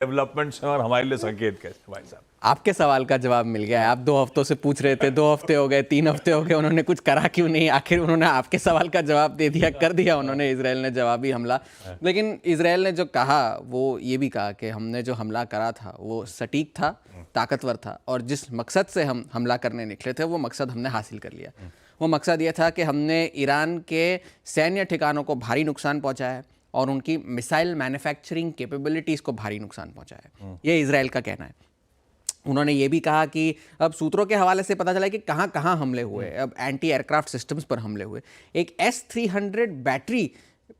Developments हैं और हमारे लिए संकेत कैसे भाई साहब? आपके सवाल का जवाब मिल गया है। आप 2 हफ्तों से पूछ रहे थे, 2 हफ्ते हो गए, 3 हफ्ते हो गए, उन्होंने कुछ करा क्यों नहीं? आखिर उन्होंने आपके सवाल का जवाब दे दिया, कर दिया उन्होंने। इजराइल ने जवाबी हमला, लेकिन इजराइल ने जो कहा वो ये भी कहा कि हमने जो हमला करा था वो सटीक था, ताकतवर था, और जिस मकसद से हम हमला करने निकले थे वो मकसद हमने हासिल कर लिया। वो मकसद ये था कि हमने ईरान के सैन्य ठिकानों को भारी नुकसान पहुंचाया है और उनकी मिसाइल मैन्युफैक्चरिंग कैपेबिलिटीज़ को भारी नुकसान पहुंचाया है। ये इजराइल का कहना है। उन्होंने ये भी कहा कि अब सूत्रों के हवाले से पता चला कि कहाँ कहाँ हमले हुए। अब एंटी एयरक्राफ्ट सिस्टम्स पर हमले हुए, एक S-300 बैटरी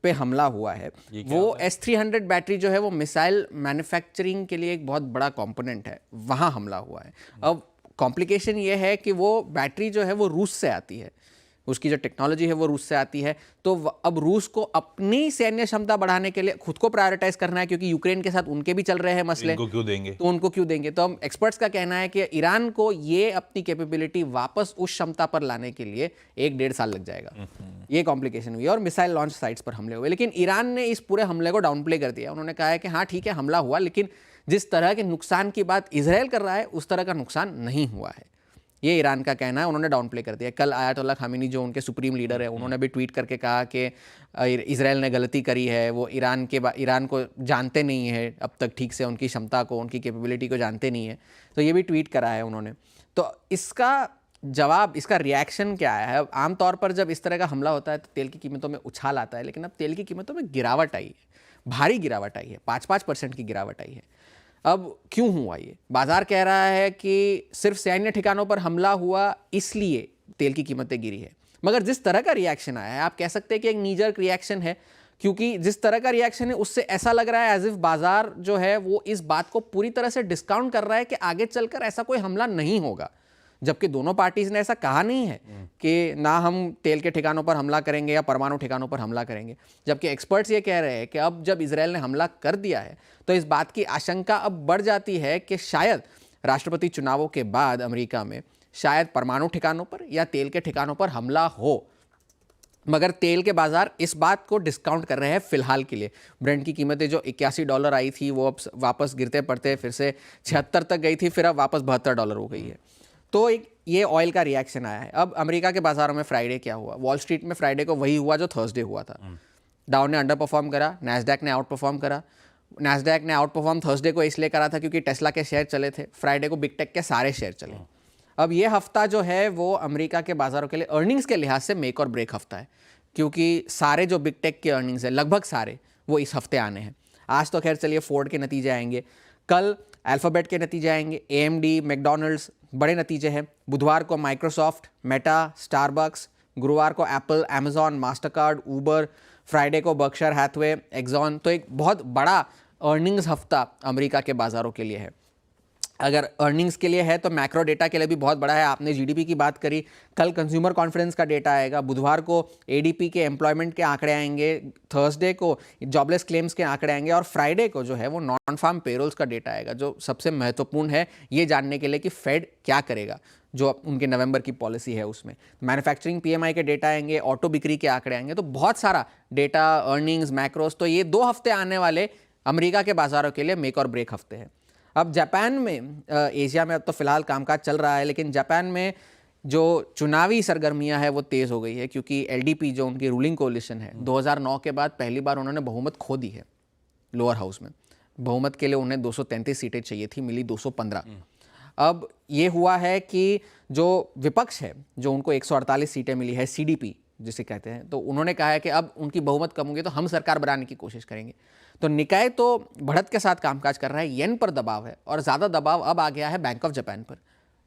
पे हमला हुआ है। वो S-300 बैटरी जो है वो मिसाइल मैन्युफैक्चरिंग के लिए एक बहुत बड़ा कंपोनेंट है, वहाँ हमला हुआ है। अब कॉम्प्लिकेशन ये है कि वो बैटरी जो है वो रूस से आती है, उसकी जो टेक्नोलॉजी है वो रूस से आती है। तो अब रूस को अपनी सैन्य क्षमता बढ़ाने के लिए खुद को प्रायोरिटाइज करना है, क्योंकि यूक्रेन के साथ उनके भी चल रहे हैं मसले। इनको क्यों देंगे? तो उनको क्यों देंगे? तो हम एक्सपर्ट्स का कहना है कि ईरान को ये अपनी कैपेबिलिटी वापस उस क्षमता पर लाने के लिए 1-1.5 साल लग जाएगा। ये कॉम्प्लिकेशन हुई और मिसाइल लॉन्च साइट्स पर हमले हुए। लेकिन ईरान ने इस पूरे हमले को डाउन प्ले कर दिया। उन्होंने कहा है कि हाँ ठीक है, हमला हुआ, लेकिन जिस तरह के नुकसान की बात इजराइल कर रहा है उस तरह का नुकसान नहीं हुआ है। ये ईरान का कहना है, उन्होंने डाउन प्ले कर दिया। कल आयतुल्लाह खामेनी जो उनके सुप्रीम लीडर है, उन्होंने भी ट्वीट करके कहा कि इजराइल ने गलती करी है, वो ईरान को जानते नहीं है अब तक ठीक से, उनकी क्षमता को, उनकी कैपेबिलिटी को जानते नहीं है। तो ये भी ट्वीट करा है उन्होंने। तो इसका जवाब, इसका रिएक्शन क्या आया है? अब आमतौर पर जब इस तरह का हमला होता है तो तेल की कीमतों में उछाल आता है, लेकिन अब तेल की कीमतों में गिरावट आई है, भारी गिरावट आई है, 5-5% की गिरावट आई है। अब क्यों हुआ ये? बाजार कह रहा है कि सिर्फ सैन्य ठिकानों पर हमला हुआ इसलिए तेल की कीमतें गिरी है, मगर जिस तरह का रिएक्शन आया है आप कह सकते हैं कि एक नीजर्क रिएक्शन है, क्योंकि जिस तरह का रिएक्शन है उससे ऐसा लग रहा है एज इफ बाजार जो है वो इस बात को पूरी तरह से डिस्काउंट कर रहा है कि आगे चलकर ऐसा कोई हमला नहीं होगा, जबकि दोनों पार्टीज ने ऐसा कहा नहीं है कि ना हम तेल के ठिकानों पर हमला करेंगे या परमाणु ठिकानों पर हमला करेंगे। जबकि एक्सपर्ट्स ये कह रहे हैं कि अब जब इजराइल ने हमला कर दिया है तो इस बात की आशंका अब बढ़ जाती है कि शायद राष्ट्रपति चुनावों के बाद अमेरिका में शायद परमाणु ठिकानों पर या तेल के ठिकानों पर हमला हो। मगर तेल के बाजार इस बात को डिस्काउंट कर रहे हैं फिलहाल के लिए। ब्रेंट की कीमतें जो $81 आई थी वो अब वापस गिरते पड़ते फिर से 76 तक गई थी, फिर अब वापस $72 हो गई है। तो एक ये ऑयल का रिएक्शन आया है। अब अमेरिका के बाजारों में फ्राइडे क्या हुआ? वॉल स्ट्रीट में फ्राइडे को वही हुआ जो थर्सडे हुआ था। डाउ ने अंडर परफॉर्म करा, नैस्डैक ने आउट परफॉर्म करा। नैस्डैक ने आउट परफॉर्म थर्सडे को इसलिए करा था क्योंकि टेस्ला के शेयर चले थे, फ्राइडे को बिग टेक के सारे शेयर चले। अब ये हफ्ता जो है वो अमेरिका के बाजारों के लिए अर्निंग्स के लिहाज से मेक और ब्रेक हफ्ता है, क्योंकि सारे जो बिग टेक के अर्निंग्स है लगभग सारे वो इस हफ्ते आने हैं। आज तो खैर चलिए फोर्ड के नतीजे आएंगे, कल अल्फाबेट के नतीजे आएंगे, AMD, मैकडॉनल्ड्स, बड़े नतीजे हैं। बुधवार को माइक्रोसॉफ्ट, मेटा, स्टारबक्स, गुरुवार को Apple, Amazon, Mastercard, Uber, Friday को बर्कशायर हैथवे, एक्सॉन। तो एक बहुत बड़ा अर्निंग्स हफ्ता अमेरिका के बाजारों के लिए है। अगर अर्निंग्स के लिए है तो मैक्रो डेटा के लिए भी बहुत बड़ा है। आपने GDP की बात करी, कल कंज्यूमर कॉन्फिडेंस का डेटा आएगा, बुधवार को ADP के एम्प्लॉयमेंट के आंकड़े आएंगे, थर्सडे को जॉबलेस क्लेम्स के आंकड़े आएंगे और फ्राइडे को जो है वो नॉन फार्म पेरोल्स का डेटा आएगा, जो सबसे महत्वपूर्ण है ये जानने के लिए कि फेड क्या करेगा, जो उनके नवंबर की पॉलिसी है उसमें। मैन्युफैक्चरिंग PMI के डेटा आएंगे, ऑटो बिक्री के आंकड़े आएंगे। तो बहुत सारा डेटा, अर्निंग्स, मैक्रोस, तो ये 2 हफ्ते आने वाले अमेरिका के बाजारों के लिए मेक और ब्रेक हफ्ते हैं। अब जापान में, एशिया में अब तो फिलहाल कामकाज चल रहा है, लेकिन जापान में जो चुनावी सरगर्मियां है वो तेज़ हो गई है, क्योंकि LDP जो उनकी रूलिंग कोalition है 2009 के बाद पहली बार उन्होंने बहुमत खो दी है लोअर हाउस में। बहुमत के लिए उन्हें 233 सीटें चाहिए थी, मिली 215। अब ये हुआ है कि जो विपक्ष है, जो उनको 148 सीटें मिली है, CDP जिसे कहते हैं, तो उन्होंने कहा है कि अब उनकी बहुमत कम होगी तो हम सरकार बनाने की कोशिश करेंगे। तो निकाय तो बढ़त के साथ कामकाज कर रहा है, येन पर दबाव है और ज़्यादा दबाव अब आ गया है बैंक ऑफ जापान पर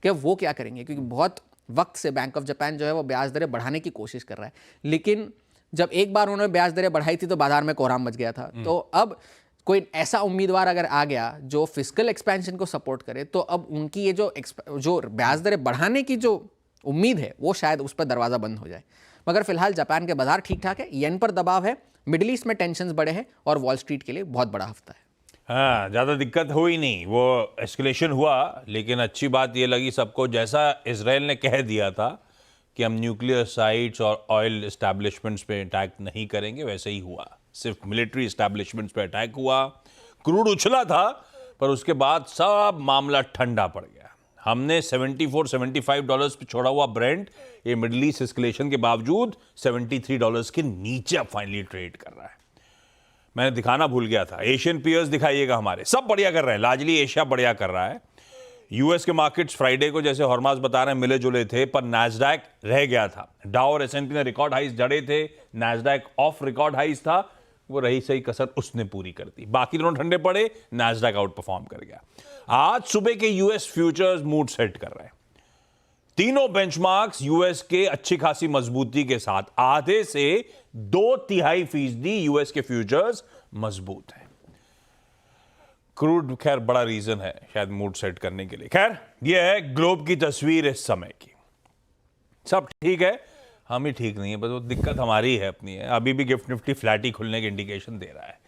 कि वो क्या करेंगे, क्योंकि बहुत वक्त से बैंक ऑफ जापान जो है वो ब्याज दरें बढ़ाने की कोशिश कर रहा है। लेकिन जब एक बार उन्होंने ब्याज दरें बढ़ाई थी तो बाजार में कोहराम मच गया था। तो अब कोई ऐसा उम्मीदवार अगर आ गया जो फिस्कल एक्सपेंशन को सपोर्ट करे, तो अब उनकी ये जो ब्याज दरें बढ़ाने की जो उम्मीद है वो शायद उस पर दरवाज़ा बंद हो जाए। मगर फिलहाल जापान के बाजार ठीक ठाक है, येन पर दबाव है, मिडिल ईस्ट में टेंशन्स बड़े हैं और वॉल स्ट्रीट के लिए बहुत बड़ा हफ्ता है। हाँ, ज़्यादा दिक्कत हुई नहीं, वो एस्केलेशन हुआ, लेकिन अच्छी बात ये लगी सबको, जैसा इजराइल ने कह दिया था कि हम न्यूक्लियर साइट्स और ऑयल इस्टेब्लिशमेंट्स पे अटैक नहीं करेंगे, वैसे ही हुआ। सिर्फ मिलिट्री इस्टेब्लिशमेंट्स पे अटैक हुआ, क्रूड उछला था, पर उसके बाद सब मामला ठंडा पड़ गया। हमने $74-75 पे छोड़ा हुआ ब्रेंट, ये मिडल ईस्ट एस्केलेशन के बावजूद $73 के नीचे अब फाइनली ट्रेड कर रहा है। मैंने दिखाना भूल गया था, एशियन पीयर्स दिखाइएगा, हमारे सब बढ़िया कर रहे हैं, लार्जली एशिया बढ़िया कर रहा है। यूएस के मार्केट्स फ्राइडे को जैसे हॉर्मास बता रहे हैं मिले जुले थे, पर नैस्डैक रह गया था। डाउ और एसएनपी ने रिकॉर्ड हाइज जड़े थे, नैस्डैक ऑफ रिकॉर्ड हाइज था, वो रही सही कसर उसने पूरी कर दी। बाकी दोनों ठंडे पड़े, नैस्डैक आउट परफॉर्म कर गया। आज सुबह के यूएस फ्यूचर्स मूड सेट कर रहे हैं। तीनों बेंचमार्क्स यूएस के अच्छी खासी मजबूती के साथ, आधे से 2/3% यूएस के फ्यूचर्स मजबूत हैं। क्रूड खैर बड़ा रीजन है शायद मूड सेट करने के लिए। खैर यह है ग्लोब की तस्वीर इस समय की। सब ठीक है, हम ही ठीक नहीं है, बस वो दिक्कत हमारी है अपनी है। अभी भी गिफ्ट निफ्टी फ्लैट ही खुलने की इंडिकेशन दे रहा है।